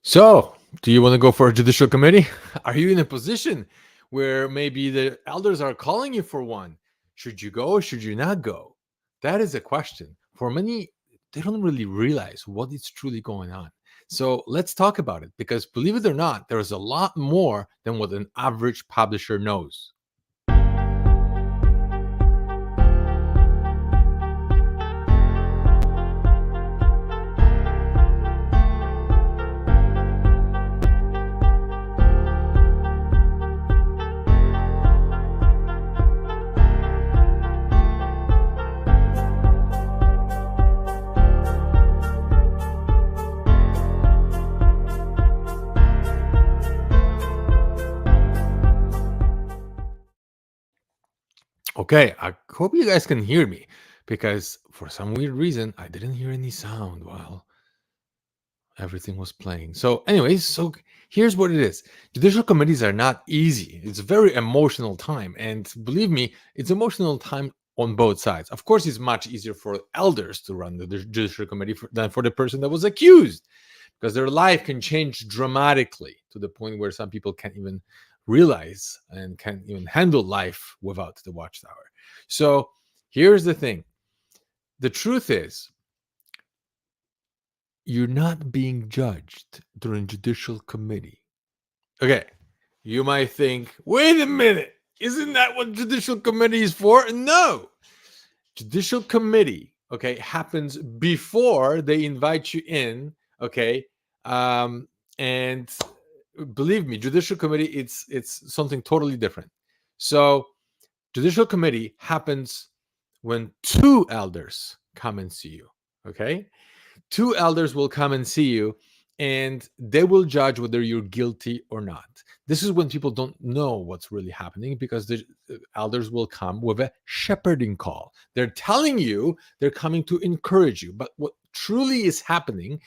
So, do you want to go for a judicial committee? Are you in a position where maybe the elders are calling you for one? Should you go or should you not go? That is a question. For many, they don't really realize what is truly going on. So, let's talk about it because believe it or not, there is a lot more than what an average publisher knows. Okay, I hope you guys can hear me because for some weird reason I didn't hear any sound while everything was playing. So, anyways, here's what it is. Judicial committees are not easy. It's a very emotional time. And believe me, it's emotional time on both sides. Of course, it's much easier for elders to run the judicial committee than for the person that was accused because their life can change dramatically to the point where some people can't even realize and can't even handle life without the watchtower. So, here's the thing. The truth is, you're not being judged during judicial committee. Okay, you might think, wait a minute, isn't that what judicial committee is for? No. Judicial committee, okay, happens before they invite you in, okay? And believe me, judicial committee, it's something totally different. So judicial committee happens when two elders come and see you, okay? Two elders will come and see you and they will judge whether you're guilty or not. This is when people don't know what's really happening because the elders will come with a shepherding call. They're telling you they're coming to encourage you. But what truly is happening,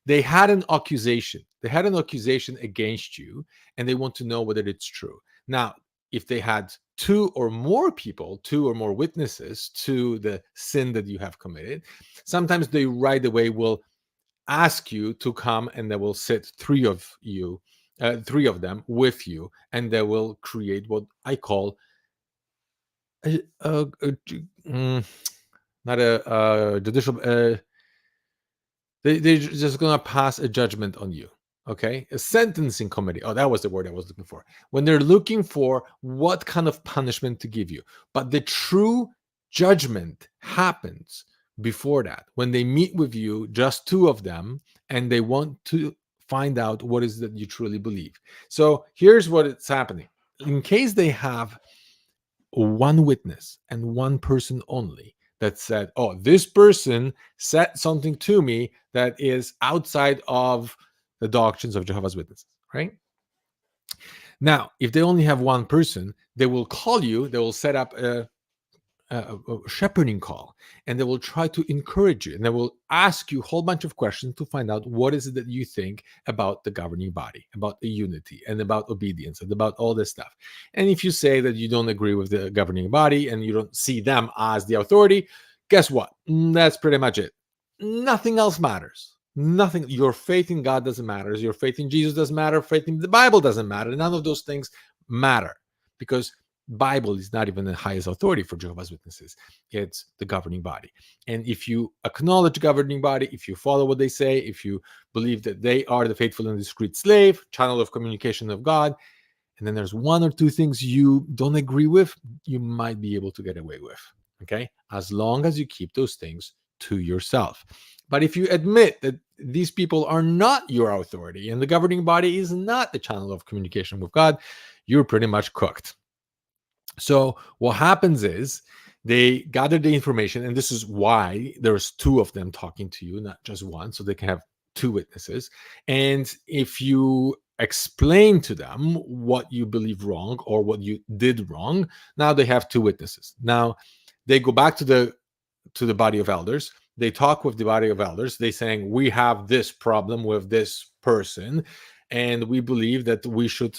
they had an accusation. They had an accusation against you and they want to know whether it's true. Now, if they had two or more people, two or more witnesses to the sin that you have committed, sometimes they right away will ask you to come and they will sit three of them with you, and they will create what I call not a judicial. They're just gonna pass a judgment on you. Okay, a sentencing committee. Oh, that was the word I was looking for. When they're looking for what kind of punishment to give you, but the true judgment happens before that when they meet with you, just two of them, and they want to find out what is that you truly believe. So here's what it's happening. In case they have one witness and one person only that said, oh, this person said something to me that is outside of the doctrines of Jehovah's Witnesses, right? Now, if they only have one person, they will call you, they will set up a shepherding call, and they will try to encourage you, and they will ask you a whole bunch of questions to find out what is it that you think about the governing body, about the unity, and about obedience, and about all this stuff. And if you say that you don't agree with the governing body and you don't see them as the authority, guess what? That's pretty much it. Nothing else matters. Nothing. Your faith in God doesn't matter. Your faith in Jesus doesn't matter. Faith in the Bible doesn't matter. None of those things matter because Bible is not even the highest authority for Jehovah's Witnesses. It's the governing body. And if you acknowledge governing body, if you follow what they say, if you believe that they are the faithful and discreet slave, channel of communication of God, and then there's one or two things you don't agree with, you might be able to get away with, okay? As long as you keep those things to yourself. But if you admit that these people are not your authority and the governing body is not the channel of communication with God, you're pretty much cooked. So what happens is they gather the information, and this is why there's two of them talking to you, not just one, so they can have two witnesses. And if you explain to them what you believe wrong or what you did wrong, now they have two witnesses. Now they go back to the body of elders. They talk with the body of elders. They saying, we have this problem with this person, and we believe that we should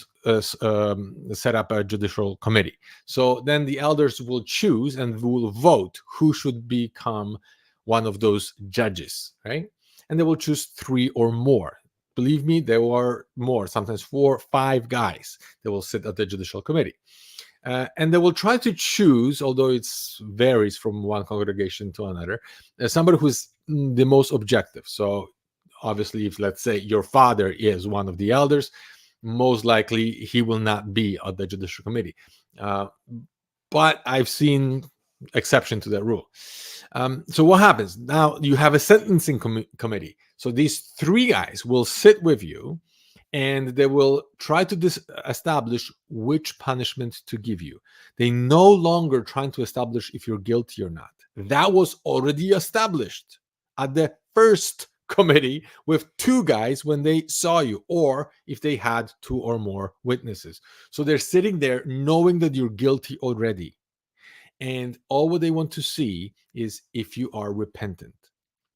set up a judicial committee. So then the elders will choose and will vote who should become one of those judges, right? And they will choose three or more. believe me, there were more, sometimes 4 or 5 guys that will sit at the Judicial Committee. And they will try to choose, although it varies from one congregation to another, somebody who's the most objective. So obviously, if let's say your father is one of the elders, most likely he will not be at the Judicial Committee. But I've seen exception to that rule. So what happens? Now you have a sentencing committee. So these 3 guys will sit with you and they will try to establish which punishment to give you. They no longer trying to establish if you're guilty or not. That was already established at the first committee with 2 guys when they saw you, or if they had 2 or more witnesses. So they're sitting there knowing that you're guilty already. And all what they want to see is if you are repentant.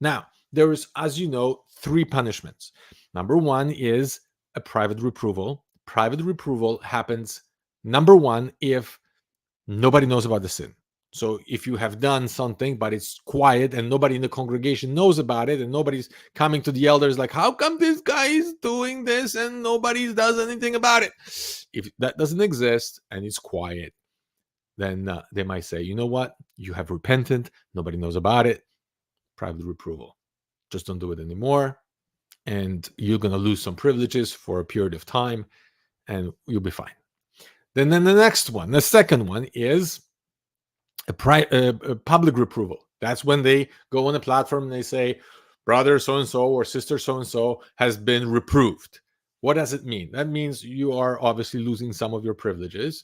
Now, there is, as you know, 3 punishments. Number 1 is a private reproval. Private reproval happens, number 1, if nobody knows about the sin. So if you have done something, but it's quiet and nobody in the congregation knows about it, and nobody's coming to the elders like, how come this guy is doing this and nobody does anything about it? If that doesn't exist and it's quiet, then they might say, you know what? You have repented. Nobody knows about it. Private reproval. Just don't do it anymore. And you're going to lose some privileges for a period of time and you'll be fine. Then the next one, the second one is a public reproval. That's when they go on a platform and they say, brother so-and-so or sister so-and-so has been reproved. What does it mean? That means you are obviously losing some of your privileges.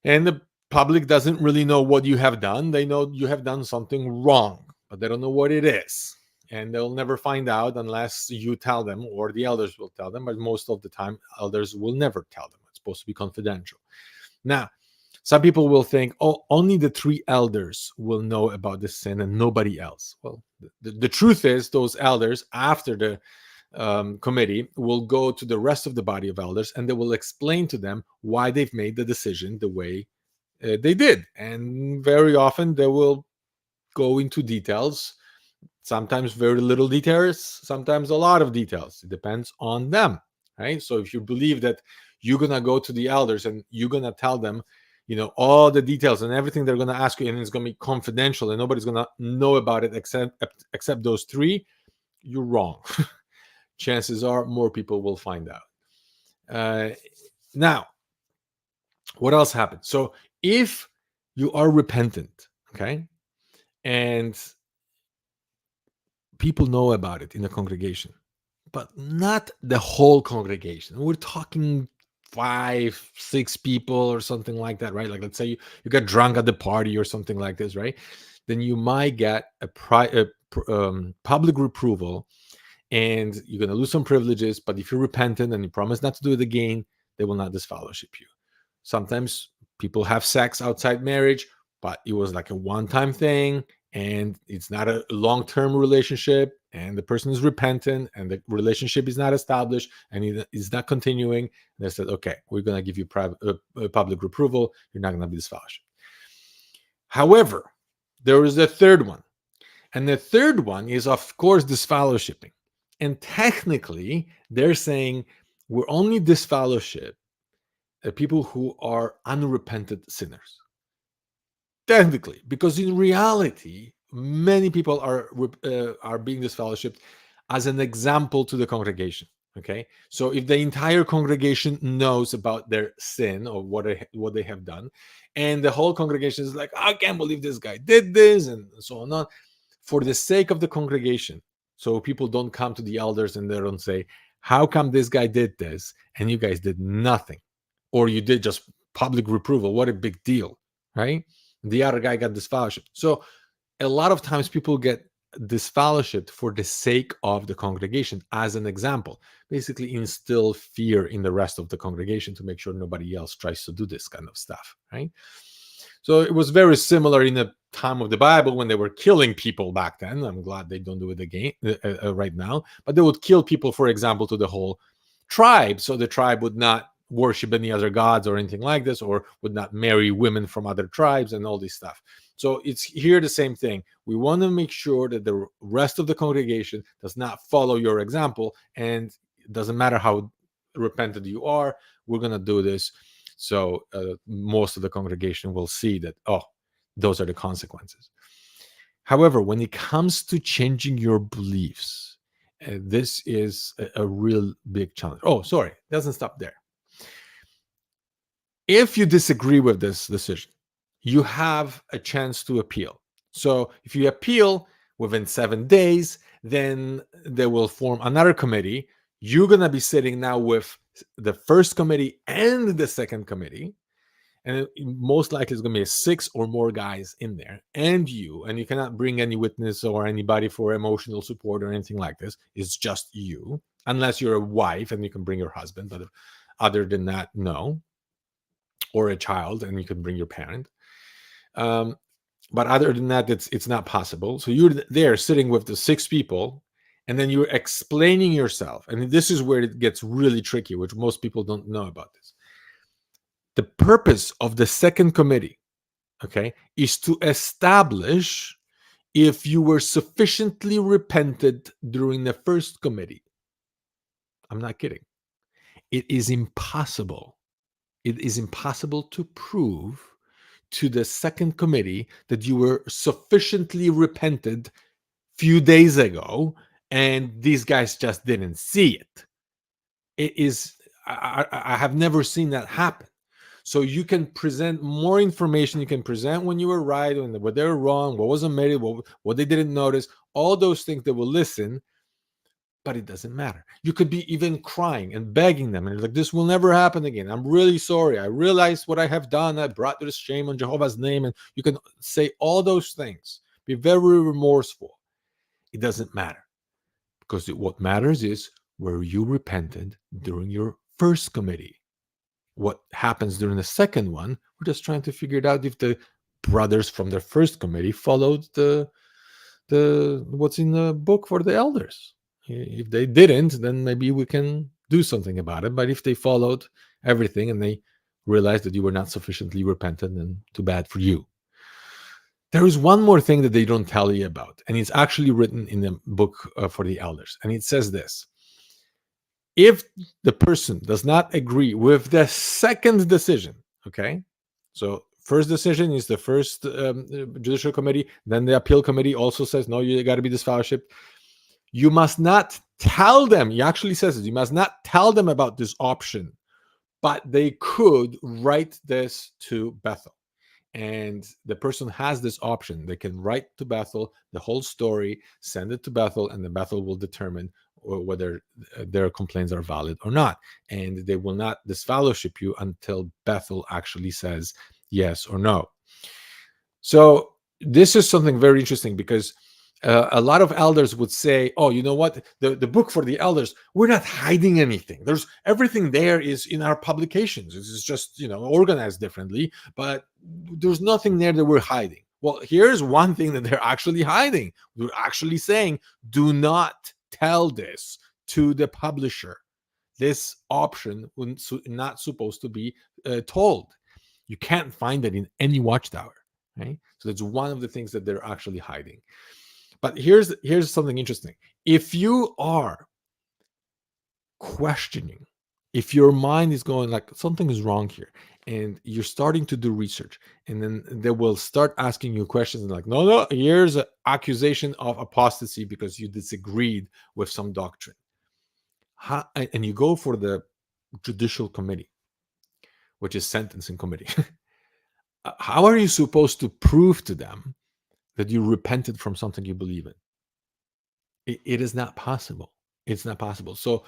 And the public doesn't really know what you have done. They know you have done something wrong, but they don't know what it is. And they'll never find out unless you tell them, or the elders will tell them. But most of the time, elders will never tell them. It's supposed to be confidential. Now, some people will think, oh, only the 3 elders will know about this sin and nobody else. Well, the truth is those elders, after the committee, will go to the rest of the body of elders and they will explain to them why they've made the decision the way they did. And very often they will go into details, sometimes very little details, sometimes a lot of details. It depends on them, right? So if you believe that you're going to go to the elders and you're going to tell them, all the details and everything they're going to ask you, and it's going to be confidential and nobody's going to know about it except those 3, you're wrong. Chances are more people will find out. Now, what else happens? So if you are repentant, okay, and people know about it in the congregation, but not the whole congregation. We're talking 5, 6 people or something like that, right? Like let's say you got drunk at the party or something like this, right? Then you might get a public reproval and you're going to lose some privileges. But if you're repentant and you promise not to do it again, they will not disfellowship you. Sometimes people have sex outside marriage, but it was like a one-time thing and it's not a long-term relationship, and the person is repentant and the relationship is not established and it is not continuing. And they said, okay, we're going to give you public reproval. You're not going to be disfellowshipped. However, there is a third one. And the third one is, of course, disfellowshipping. And technically, they're saying we're only disfellowship people who are unrepentant sinners. Technically, because in reality, many people are being disfellowshipped as an example to the congregation. Okay, so if the entire congregation knows about their sin or what they have done, and the whole congregation is like, I can't believe this guy did this, and so on, for the sake of the congregation, so people don't come to the elders and they don't say, how come this guy did this and you guys did nothing, or you did just public reproval? What a big deal, right? The other guy got disfellowshipped. So a lot of times people get disfellowshipped for the sake of the congregation as an example, basically instill fear in the rest of the congregation to make sure nobody else tries to do this kind of stuff, right? So it was very similar in the time of the Bible when they were killing people back then. I'm glad they don't do it again right now, but they would kill people, for example, to the whole tribe. So the tribe would not worship any other gods or anything like this, or would not marry women from other tribes and all this stuff. So it's here the same thing. We want to make sure that the rest of the congregation does not follow your example and It doesn't matter how repentant you are, we're going to do this. So most of the congregation will see that, oh, those are the consequences. However, when it comes to changing your beliefs, this is a real big challenge. Oh, sorry, it doesn't stop there. If you disagree with this decision, you have a chance to appeal. So if you appeal within 7 days, then they will form another committee. You're going to be sitting now with the first committee and the second committee. And most likely it's going to be 6 or more guys in there and you cannot bring any witness or anybody for emotional support or anything like this. It's just you, unless you're a wife and you can bring your husband. But other than that, no. Or a child, and you can bring your parent. But other than that, it's not possible. So you're there sitting with the 6 people, and then you're explaining yourself. And this is where it gets really tricky, which most people don't know about this. The purpose of the second committee, okay, is to establish if you were sufficiently repentant during the first committee. I'm not kidding. It is impossible. It is impossible to prove to the second committee that you were sufficiently repented few days ago and these guys just didn't see it. It is, I have never seen that happen. So you can present more information. You can present when you were right, when they were wrong, what was omitted, what they didn't notice, all those things they will listen. But it doesn't matter. You could be even crying and begging them. And like, this will never happen again. I'm really sorry. I realized what I have done. I brought this shame on Jehovah's name. And you can say all those things. Be very remorseful. It doesn't matter. Because what matters is, were you repentant during your first committee? What happens during the second one, we're just trying to figure it out if the brothers from the first committee followed the what's in the book for the elders. If they didn't, then maybe we can do something about it. But if they followed everything and they realized that you were not sufficiently repentant, then too bad for you. There is one more thing that they don't tell you about, and it's actually written in the book for the elders. And it says this: if the person does not agree with the second decision, okay, so first decision is the first judicial committee, then the appeal committee also says, no, you got to be disfellowshipped. You must not tell them, he actually says this, you must not tell them about this option, but they could write this to Bethel. And the person has this option. They can write to Bethel the whole story, send it to Bethel, and then Bethel will determine whether their complaints are valid or not. And they will not disfellowship you until Bethel actually says yes or no. So this is something very interesting, because a lot of elders would say, oh, you know what, the book for the elders, we're not hiding anything. There's everything there is in our publications. It's just, organized differently, but there's nothing there that we're hiding. Well, here's one thing that they're actually hiding. They're actually saying, do not tell this to the publisher. This option not supposed to be told. You can't find it in any watchtower, right? So that's one of the things that they're actually hiding. But here's something interesting. If you are questioning, if your mind is going like something is wrong here, and you're starting to do research, and then they will start asking you questions like, no, here's an accusation of apostasy because you disagreed with some doctrine. And you go for the Judicial Committee, which is sentencing committee. How are you supposed to prove to them that you repented from something you believe in? It is not possible. It's not possible. So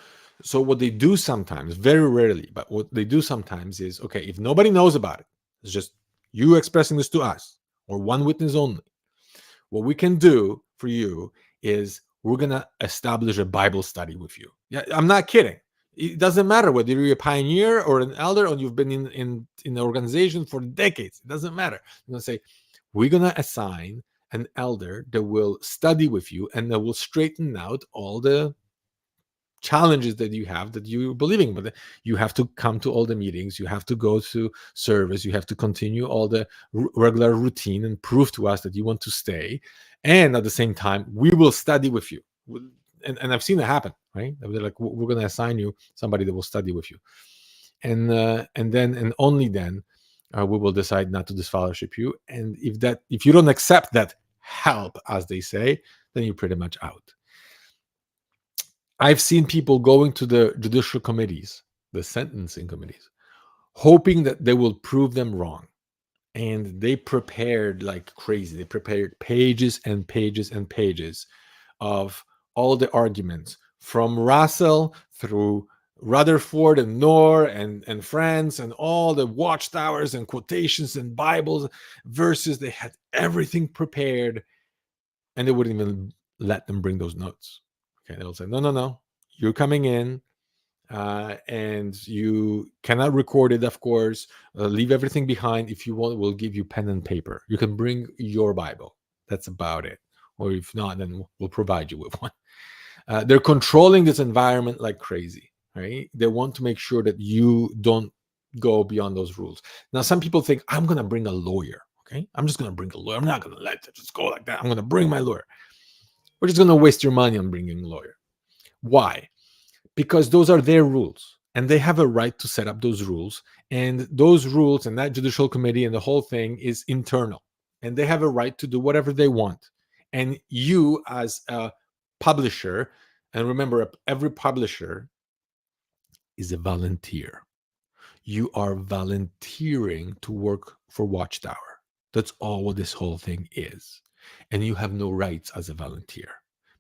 what they do sometimes, very rarely, but what they do sometimes is, okay, if nobody knows about it, it's just you expressing this to us or one witness only. What we can do for you is we're going to establish a Bible study with you. Yeah, I'm not kidding. It doesn't matter whether you're a pioneer or an elder or you've been in the organization for decades. It doesn't matter. I'm going to say, we're going to assign an elder that will study with you and that will straighten out all the challenges that you have that you're believing. But you have to come to all the meetings, you have to go to service, you have to continue all the regular routine and prove to us that you want to stay. And at the same time, we will study with you. and I've seen that happen, right? They're like, we're going to assign you somebody that will study with you, and then and only then we will decide not to disfellowship you. And if you don't accept that help, as they say, then you're pretty much out. I've seen people going to the judicial committees, the sentencing committees, hoping that they will prove them wrong. And they prepared like crazy. They prepared pages and pages and pages of all the arguments from Russell through Rutherford and Knorr and friends and all the watchtowers and quotations and Bibles, verses. They had everything prepared, and they wouldn't even let them bring those notes. Okay, they'll say, no, you're coming in, and you cannot record it, of course. Leave everything behind. If you want, we'll give you pen and paper. You can bring your Bible. That's about it. Or if not, then we'll provide you with one. They're controlling this environment like crazy, right? They want to make sure that you don't go beyond those rules. Now, some people think, I'm going to bring a lawyer, okay? I'm just going to bring a lawyer. I'm not going to let it just go like that. I'm going to bring my lawyer. We're just going to waste your money on bringing a lawyer. Why? Because those are their rules, and they have a right to set up those rules. And those rules and that judicial committee and the whole thing is internal, and they have a right to do whatever they want. And you, as a publisher, and remember, every publisher is a volunteer. You are volunteering to work for Watchtower. That's all what this whole thing is. And you have no rights as a volunteer,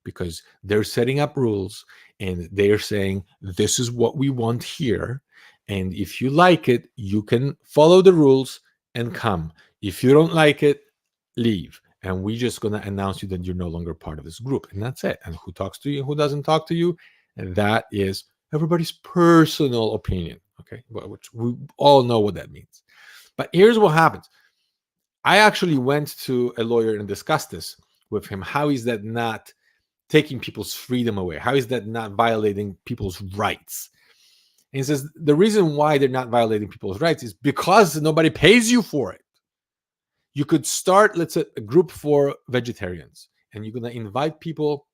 because they're setting up rules and they're saying, this is what we want here. And if you like it, you can follow the rules and come. If you don't like it, leave. And we're just going to announce you that you're no longer part of this group. And that's it. And who talks to you, who doesn't talk to you, and that is everybody's personal opinion. Okay, which we all know what that means. But here's what happens. I actually went to a lawyer and discussed this with him. How is that not taking people's freedom away? How is that not violating people's rights? And he says the reason why they're not violating people's rights is because nobody pays you for it. You could start, let's say, a group for vegetarians, and you're going to invite people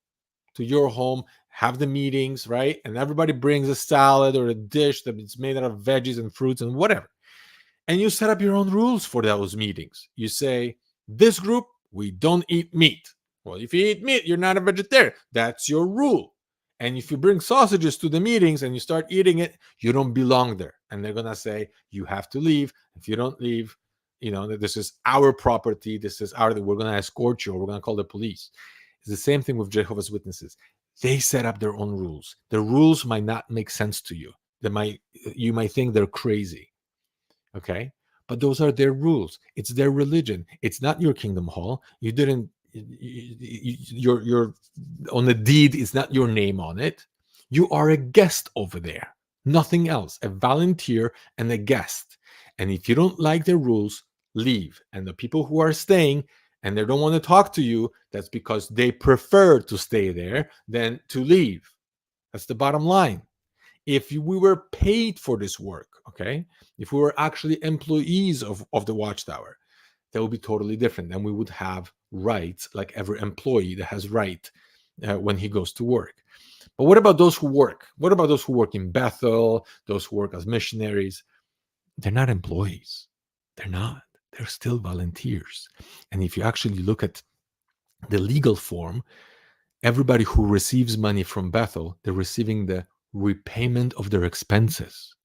to your home, have the meetings, right? And everybody brings a salad or a dish that's made out of veggies and fruits and whatever. And you set up your own rules for those meetings. You say, this group, we don't eat meat. Well, if you eat meat, you're not a vegetarian. That's your rule. And if you bring sausages to the meetings and you start eating it, you don't belong there. And they're going to say, you have to leave. If you don't leave, this is our property. This is we're going to escort you, or we're going to call the police. It's the same thing with Jehovah's Witnesses. They set up their own rules. The rules might not make sense to you. You might think they're crazy. Okay, but those are their rules. It's their religion. It's not your Kingdom Hall. You didn't. You're on the deed. It's not your name on it. You are a guest over there. Nothing else. A volunteer and a guest. And if you don't like their rules, leave. And the people who are staying and they don't want to talk to you, that's because they prefer to stay there than to leave. That's the bottom line. If we were paid for this work, okay, if we were actually employees of the Watchtower, that would be totally different. Then we would have rights like every employee that has right when he goes to work. But what about those who work? What about those who work in Bethel, those who work as missionaries? They're not employees. They're not. They're still volunteers. And if you actually look at the legal form, everybody who receives money from Bethel, they're receiving the repayment of their expenses,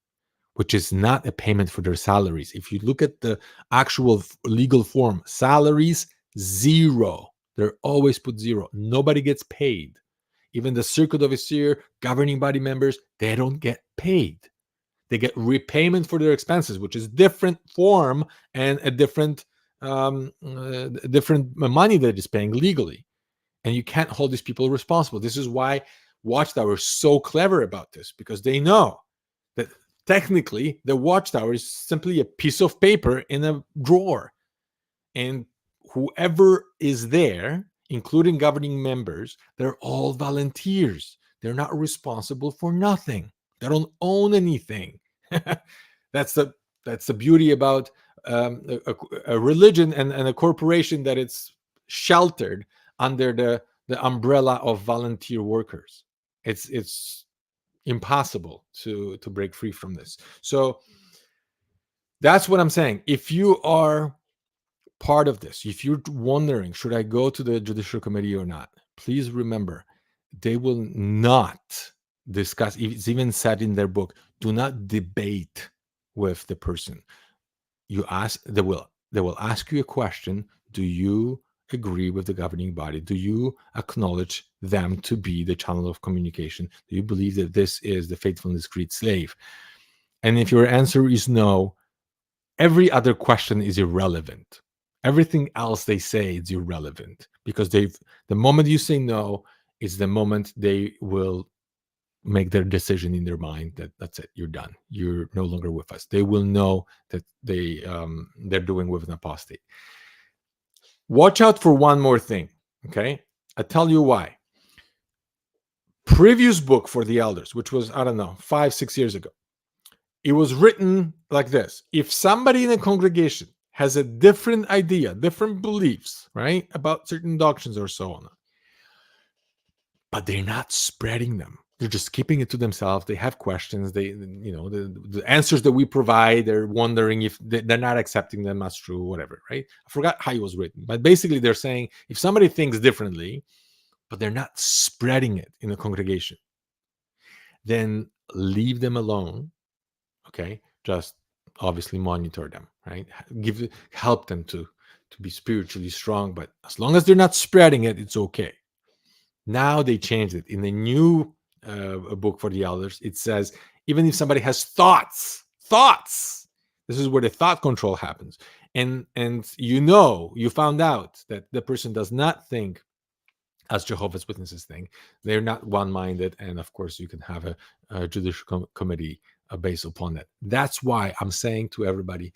which is not a payment for their salaries. If you look at the actual legal form, salaries, zero. They're always put zero. Nobody gets paid. Even the circuit overseer, governing body members, they don't get paid. They get repayment for their expenses, which is different form and a different money that is paying legally. And you can't hold these people responsible. This is why Watchtower is so clever about this, because they know that technically the Watchtower is simply a piece of paper in a drawer. And whoever is there, including governing members, they're all volunteers. They're not responsible for nothing. They don't own anything. That's the beauty about a religion and a corporation, that it's sheltered under the umbrella of volunteer workers. It's impossible to break free from this. So that's what I'm saying. If you are part of this, if you're wondering, should I go to the Judicial Committee or not, please remember, they will not discuss. It's even said in their book, do not debate with the person. You ask, they will ask you a question. Do you agree with the governing body? Do you acknowledge them to be the channel of communication? Do you believe that this is the faithful and discreet slave? And if your answer is no, every other question is irrelevant. Everything else they say is irrelevant, because the moment you say no is the moment they will make their decision in their mind that that's it, you're done, you're no longer with us. They will know that they're doing with an apostate. Watch out for one more thing, okay? I'll tell you why. Previous book for the elders, which was, I don't know, 5-6 years ago, it was written like this: if somebody in a congregation has a different idea, different beliefs, right, about certain doctrines or so on, but they're not spreading them, they're just keeping it to themselves, they have questions, they, the answers that we provide, they're wondering if they're not accepting them as true, whatever, right? I forgot how it was written, but basically they're saying if somebody thinks differently, but they're not spreading it in the congregation, then leave them alone. Okay, just obviously monitor them, right? Help them to be spiritually strong, but as long as they're not spreading it, it's okay. Now they changed it in the new book for the elders. It says even if somebody has thoughts, this is where the thought control happens, and you found out that the person does not think as Jehovah's Witnesses think. They're not one-minded, and of course you can have a judicial committee based upon that. That's why I'm saying to everybody,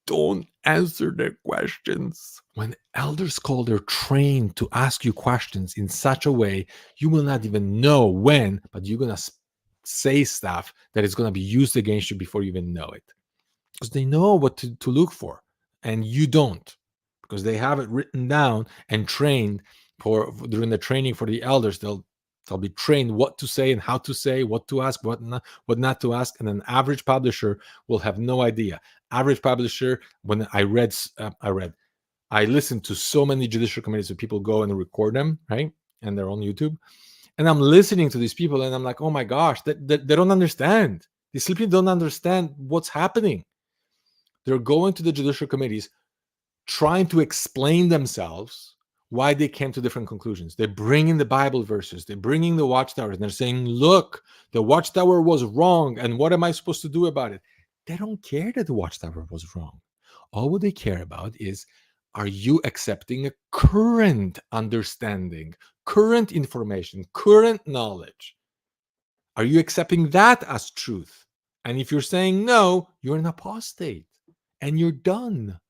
don't answer their questions. When elders call, they're trained to ask you questions in such a way you will not even know when, but you're going to say stuff that is going to be used against you before you even know it. Because they know what to look for, and you don't, because they have it written down and trained during the training for the elders. They'll be trained what to say and how to say, what to ask, what not to ask. And an average publisher will have no idea. Average publisher, when I listened to so many judicial committees where people go and record them, right? And they're on YouTube. And I'm listening to these people and I'm like, oh my gosh, they don't understand. They simply don't understand what's happening. They're going to the judicial committees trying to explain themselves why they came to different conclusions. They're bringing the Bible verses. They're bringing the watchtowers. And they're saying, look, the watchtower was wrong. And what am I supposed to do about it? They don't care that the watchtower was wrong. All what they care about is, are you accepting a current understanding, current information, current knowledge? Are you accepting that as truth? And if you're saying no, you're an apostate and you're done.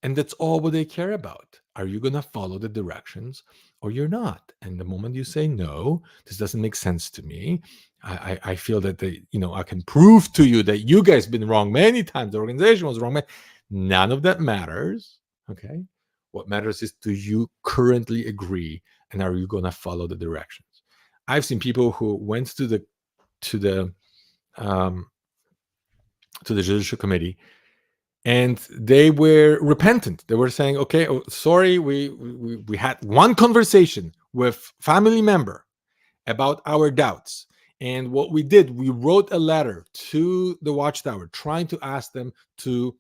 And that's all what they care about. Are you going to follow the directions or you're not? And the moment you say, no, this doesn't make sense to me, I feel that I can prove to you that you guys been wrong many times. The organization was wrong. None of that matters. Okay. What matters is, do you currently agree, and are you going to follow the directions? I've seen people who went to the Judicial Committee, and they were repentant. They were saying, okay, sorry, we had one conversation with family member about our doubts. And what we did, we wrote a letter to the Watchtower trying to ask them to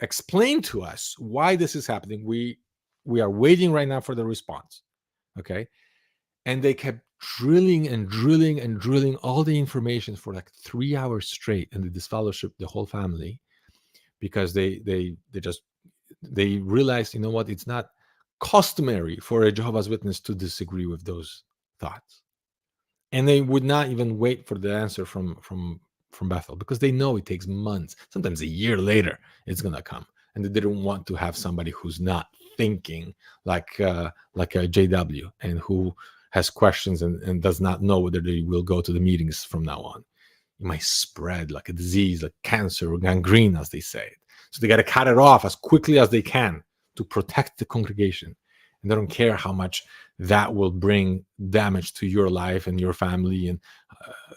explain to us why this is happening. We are waiting right now for the response. Okay. And they kept drilling and drilling and drilling all the information for like 3 hours straight, and they disfellowship the whole family, because they realized, you know what, it's not customary for a Jehovah's Witness to disagree with those thoughts. And they would not even wait for the answer from Bethel, because they know it takes months, sometimes a year later, it's going to come. And they didn't want to have somebody who's not thinking like a JW, and who has questions and does not know whether they will go to the meetings from now on. It might spread like a disease, like cancer or gangrene, as they say. So they got to cut it off as quickly as they can to protect the congregation. And they don't care how much that will bring damage to your life and your family, and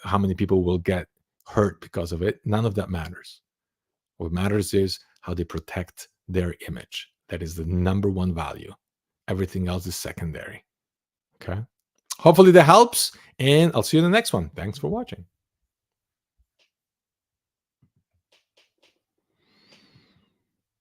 how many people will get hurt because of it. None of that matters. What matters is how they protect their image. That is the number one value. Everything else is secondary. Okay. Hopefully that helps, and I'll see you in the next one. Thanks for watching.